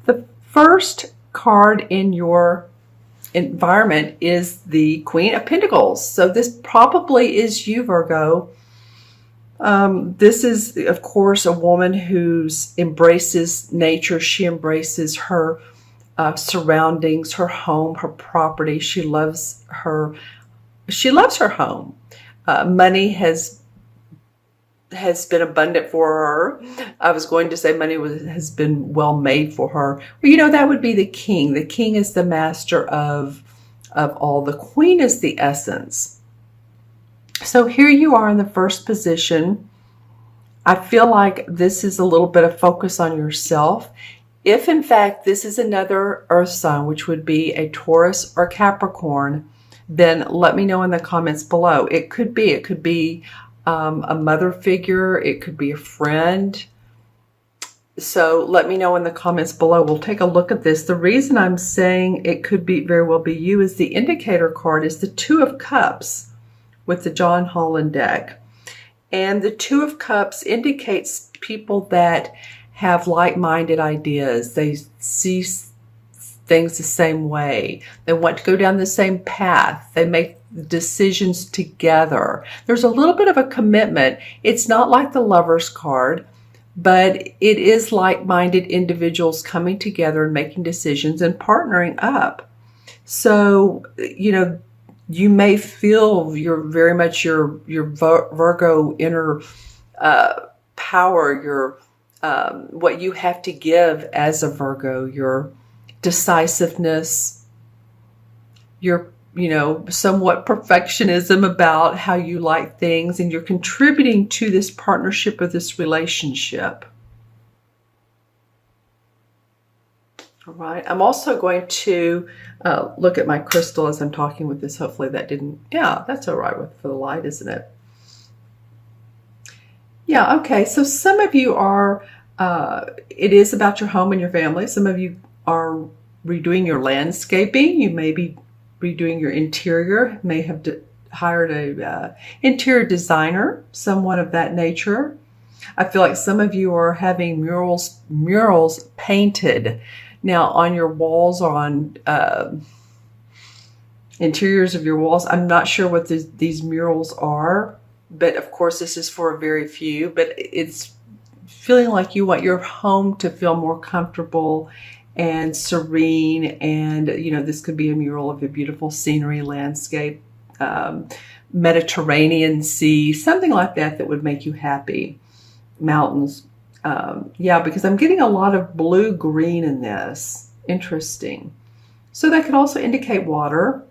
The first card in your environment is the Queen of Pentacles. So this probably is you, Virgo. This is, of course, a woman who embraces nature. She embraces her surroundings, her home, her property. She loves her home. Money has been abundant for her. I was going to say money has been well made for her. Well, you know, that would be the king. The king is the master of all. The queen is the essence. So here you are in the first position. I feel like this is a little bit of focus on yourself. If in fact this is another earth sign, which would be a Taurus or Capricorn, then let me know in the comments below. It could be a mother figure. It could be a friend. So let me know in the comments below. We'll take a look at this. The reason I'm saying it could be very well be you is the indicator card is the Two of Cups with the John Holland deck. And the Two of Cups indicates people that have like-minded ideas. They see things the same way. They want to go down the same path. They make decisions together. There's a little bit of a commitment. It's not like the Lover's card, but it is like-minded individuals coming together and making decisions and partnering up. So, you know, you may feel you're very much your Virgo inner power, your what you have to give as a Virgo, your decisiveness, your, you know, somewhat perfectionism about how you like things, and you're contributing to this partnership or this relationship. All right, I'm also going to look at my crystal as I'm talking with this. Hopefully that didn't, yeah, that's all right for the light, isn't it? Yeah, okay, so some of you are, it is about your home and your family. Some of you are redoing your landscaping. You may be redoing your interior, may have hired a interior designer, someone of that nature. I feel like some of you are having murals painted now on your walls or on interiors of your walls. I'm not sure what these murals are, but of course this is for a very few, but it's feeling like you want your home to feel more comfortable and serene. And, you know, this could be a mural of a beautiful scenery, landscape, Mediterranean Sea, something like that that would make you happy. Mountains. Yeah, because I'm getting a lot of blue-green in this. Interesting. So that could also indicate water.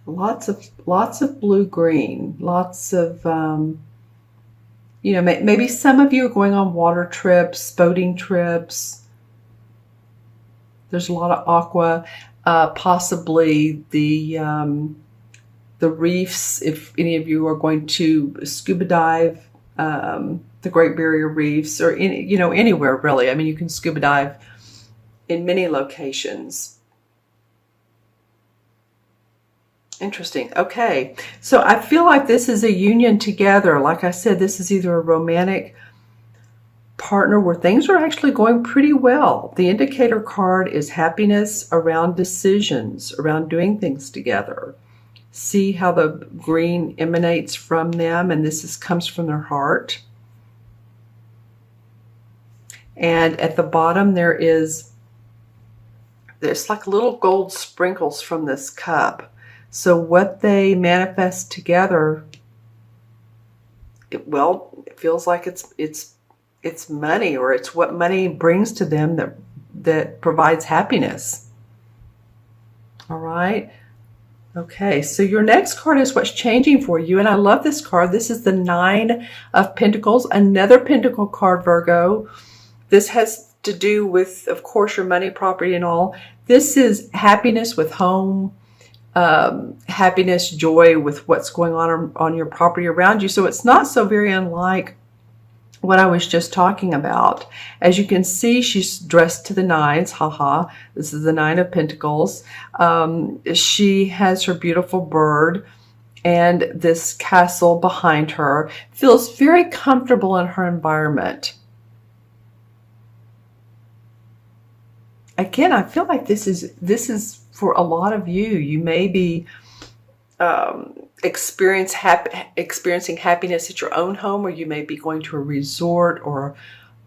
Lots of blue-green. Lots of, you know, maybe some of you are going on water trips, boating trips. There's a lot of aqua. Possibly the reefs, if any of you are going to scuba dive, the Great Barrier Reefs, or you know, anywhere really. I mean, you can scuba dive in many locations. Interesting. Okay, so I feel like this is a union together. Like I said, this is either a romantic partner where things are actually going pretty well. The indicator card is happiness around decisions, around doing things together. See how the green emanates from them, and this comes from their heart. And at the bottom there's like little gold sprinkles from this cup. So what they manifest together, it feels like it's money, or it's what money brings to them that provides happiness. All right. Okay, so your next card is what's changing for you. And I love this card. This is the Nine of Pentacles, another Pentacle card, Virgo. This has to do with, of course, your money, property, and all. This is happiness with home, happiness, joy with what's going on your property around you. So it's not so very unlike what I was just talking about. As you can see, she's dressed to the nines. Haha. This is the Nine of Pentacles. She has her beautiful bird and this castle behind her. Feels very comfortable in her environment. again, I feel like this is for a lot of you. You may be experiencing happiness at your own home, or you may be going to a resort or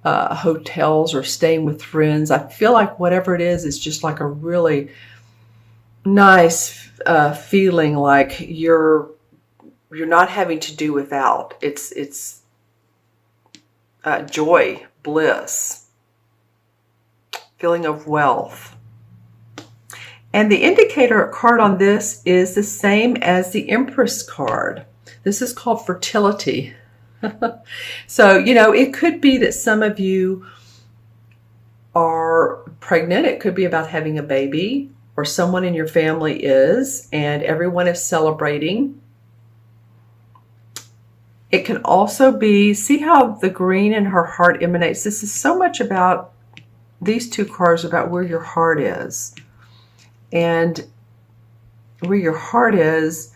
hotels or staying with friends. I feel like whatever it is just like a really nice feeling, like you're not having to do without. It's joy, bliss, feeling of wealth. And the indicator card on this is the same as the Empress card. This is called fertility. So, it could be that some of you are pregnant. It could be about having a baby, or someone in your family is, and everyone is celebrating. It can also be, see how the green in her heart emanates? This is so much about, these two cards about where your heart is. And where your heart is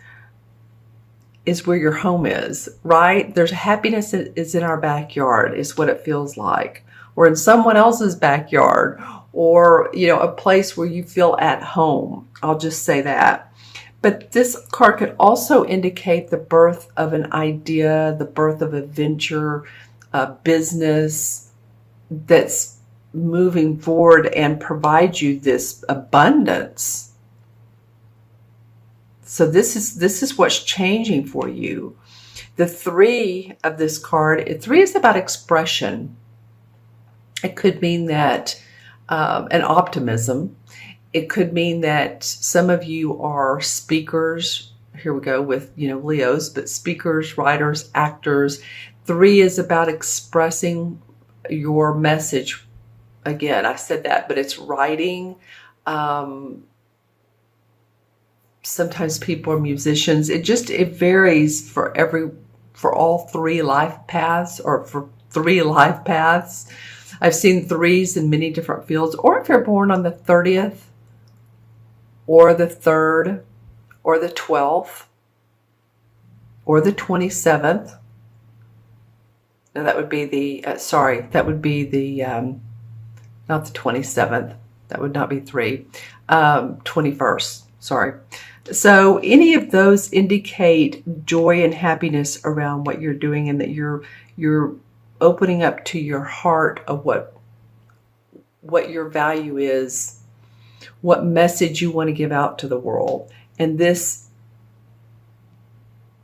where your home is, right? There's happiness that is in our backyard, is what it feels like. Or in someone else's backyard, or, a place where you feel at home. I'll just say that. But this card could also indicate the birth of an idea, the birth of a venture, a business that's moving forward and provide you this abundance. So this is what's changing for you. The 3 of this card, 3 is about expression. It could mean that an optimism. It could mean that some of you are speakers. Here we go with, Leos, but speakers, writers, actors. 3 is about expressing your message. Again, I said that, but it's writing. Sometimes people are musicians. It varies for all 3 life paths, or for 3 life paths. I've seen 3s in many different fields. Or if you're born on the 30th, or the 3rd, or the 12th, or the 27th. Now that would be the, not the 27th. That would not be 3. 21st, sorry. So any of those indicate joy and happiness around what you're doing, and that you're opening up to your heart of what your value is, what message you want to give out to the world. And this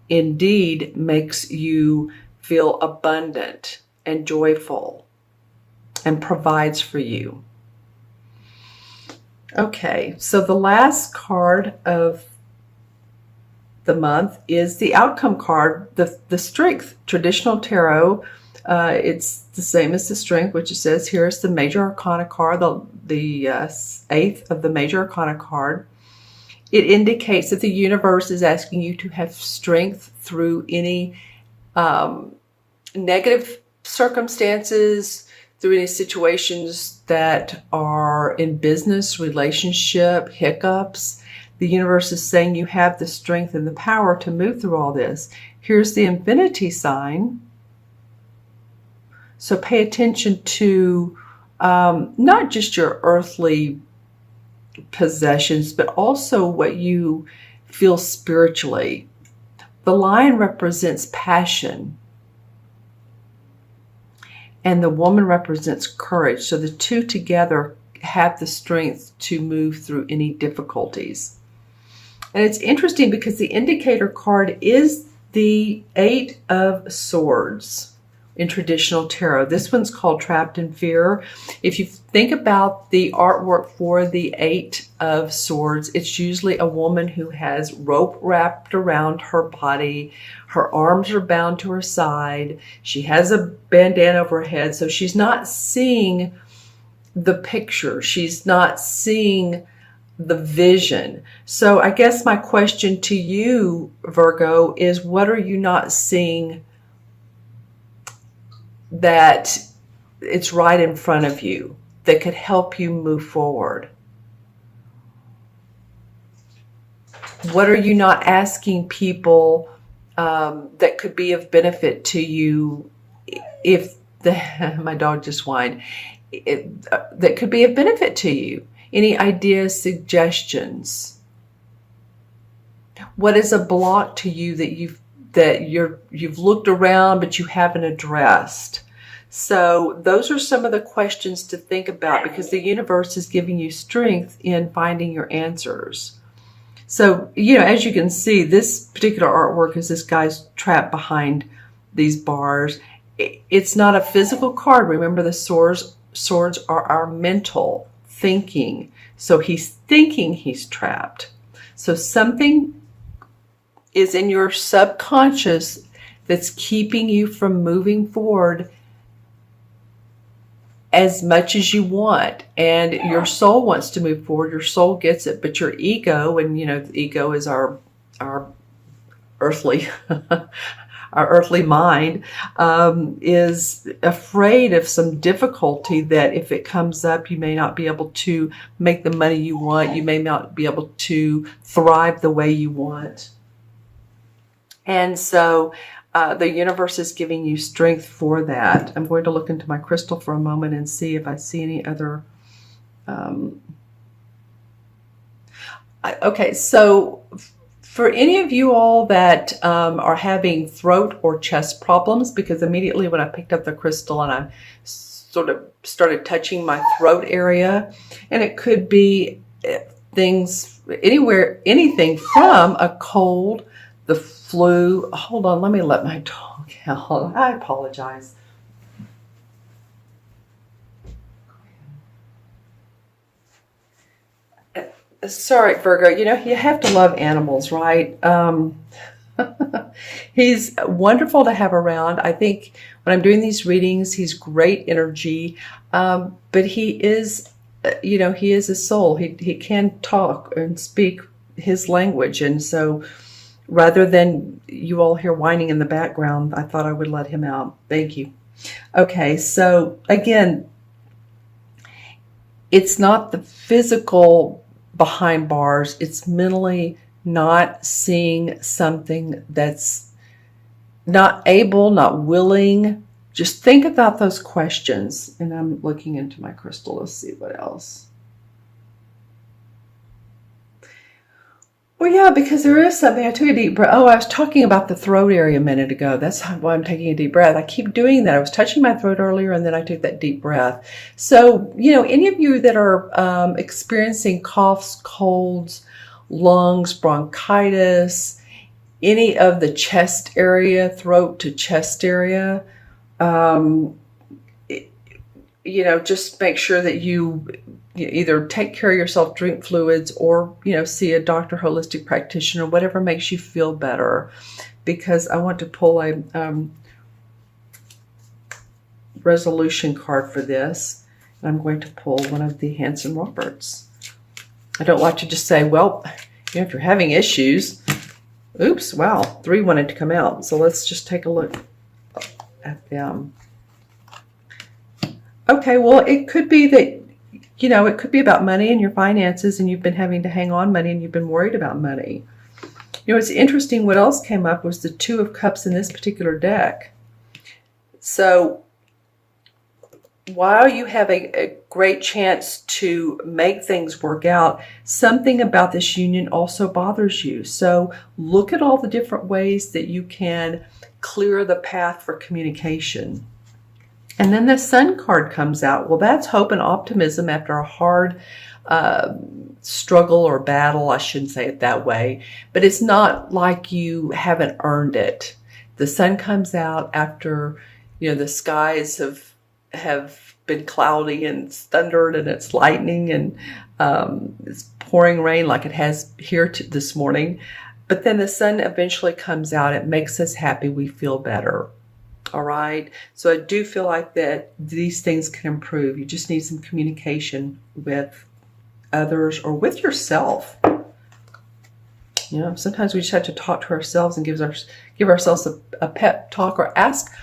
indeed makes you feel abundant and joyful and provides for you. Okay, so the last card of the month is the outcome card, the strength. Traditional tarot, it's the same as the strength, which it says here is the major arcana card, the 8th of the major arcana card. It indicates that the universe is asking you to have strength through any negative circumstances, through any situations that are in business, relationship, hiccups. The universe is saying you have the strength and the power to move through all this. Here's the infinity sign. So pay attention to not just your earthly possessions, but also what you feel spiritually. The lion represents passion, and the woman represents courage. So the two together have the strength to move through any difficulties. And it's interesting because the indicator card is the 8 of Swords in traditional tarot. This one's called Trapped in Fear. If you think about the artwork for the 8 of Swords, it's usually a woman who has rope wrapped around her body. Her arms are bound to her side. She has a bandana over her head, so she's not seeing the picture. She's not seeing the vision. So I guess my question to you, Virgo, is what are you not seeing that it's right in front of you that could help you move forward? What are you not asking people that could be of benefit to you if my dog just whined. that could be of benefit to you. Any ideas, suggestions? What is a block to you that you've looked around but you haven't addressed? So those are some of the questions to think about, because the universe is giving you strength in finding your answers. So, as you can see, this particular artwork is this guy's trapped behind these bars. It's not a physical card. Remember, the swords are our mental thinking. So he's thinking he's trapped. So something is in your subconscious that's keeping you from moving forward as much as you want. And your soul wants to move forward. Your soul gets it. But your ego, and the ego is our earthly our earthly mind, is afraid of some difficulty, that if it comes up, you may not be able to make the money you want. You may not be able to thrive the way you want. And so the universe is giving you strength for that. I'm going to look into my crystal for a moment and see if I see any other. Okay, so for any of you all that are having throat or chest problems, because immediately when I picked up the crystal and I sort of started touching my throat area, and it could be anything from a cold, the flu. Hold on, let me let my dog out. I apologize. Sorry, Virgo, you have to love animals, right? He's wonderful to have around. I think when I'm doing these readings, he's great energy, but he is, he is a soul. He can talk and speak his language, and so rather than you all hear whining in the background, I thought I would let him out. Thank you. Okay, so again, it's not the physical behind bars. It's mentally not seeing something that's not able, not willing. Just think about those questions. And I'm looking into my crystal. Let's see what else. Well, yeah, because there is something. I took a deep breath. Oh, I was talking about the throat area a minute ago. That's why I'm taking a deep breath. I keep doing that. I was touching my throat earlier, and then I took that deep breath. So, any of you that are experiencing coughs, colds, lungs, bronchitis, any of the chest area, throat to chest area, just make sure that you either take care of yourself, drink fluids, or, see a doctor, holistic practitioner, whatever makes you feel better. Because I want to pull a resolution card for this. And I'm going to pull one of the Hanson Roberts. I don't like to just say, well, if you're having issues. Oops, wow, 3 wanted to come out. So let's just take a look at them. Okay, well, it could be that, it could be about money and your finances, and you've been having to hang on money, and you've been worried about money. It's interesting. What else came up was the 2 of Cups in this particular deck. So while you have a great chance to make things work out, something about this union also bothers you. So look at all the different ways that you can clear the path for communication. And then the Sun card comes out. Well, that's hope and optimism after a hard struggle or battle. I shouldn't say it that way, but it's not like you haven't earned it. The Sun comes out after, the skies have been cloudy and it's thundered and it's lightning and it's pouring rain like it has here this morning. But then the Sun eventually comes out. It makes us happy. We feel better. All right. So I do feel like that these things can improve. You just need some communication with others or with yourself. Sometimes we just have to talk to ourselves and give ourselves a pep talk, or ask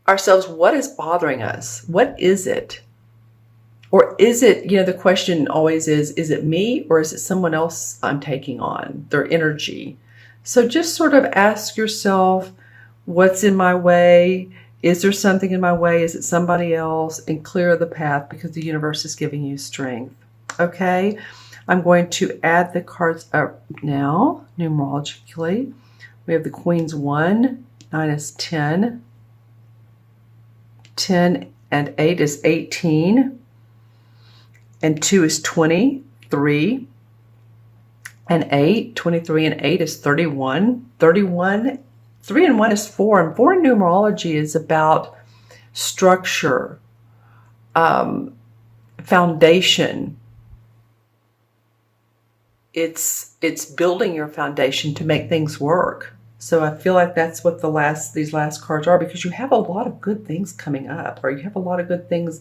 ourselves, what is bothering us? What is it? Or is it, the question always is it me, or is it someone else I'm taking on, their energy? So just sort of ask yourself, what's in my way? Is there something in my way? Is it somebody else? And clear the path, because the universe is giving you strength. Okay, I'm going to add the cards up now, numerologically. We have the Queen's 1, 9 is 10, 10 and 8 is 18, and 2 is 23, and 8, 23 and 8 is 31, 31, 3 and 1 is 4, and 4 in numerology is about structure, foundation. It's building your foundation to make things work. So I feel like that's what these last cards are, because you have a lot of good things coming up, or you have a lot of good things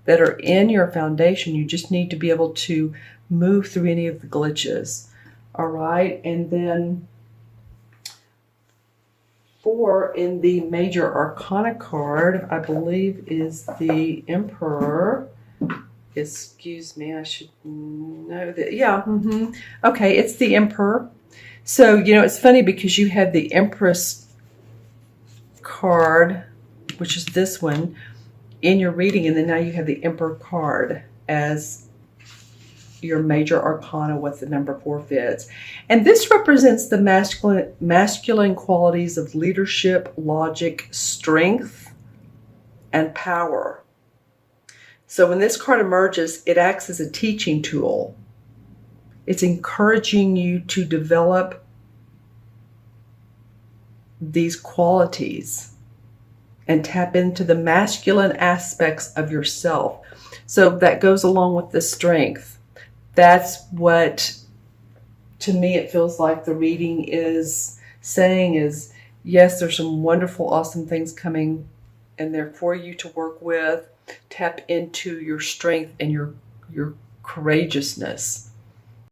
that are in your foundation. You just need to be able to move through any of the glitches. All right, and then 4 in the Major Arcana card, I believe, is the Emperor. Excuse me, I should know that. Yeah, okay, it's the Emperor. So, you know, it's funny because you had the Empress card, which is this one, in your reading, and then now you have the Emperor card as your Major Arcana with the number 4 fits. And this represents the masculine qualities of leadership, logic, strength, and power. So when this card emerges, it acts as a teaching tool. It's encouraging you to develop these qualities and tap into the masculine aspects of yourself. So that goes along with the strength. That's what, to me, it feels like the reading is saying is, yes, there's some wonderful, awesome things coming in there for you to work with. Tap into your strength and your courageousness.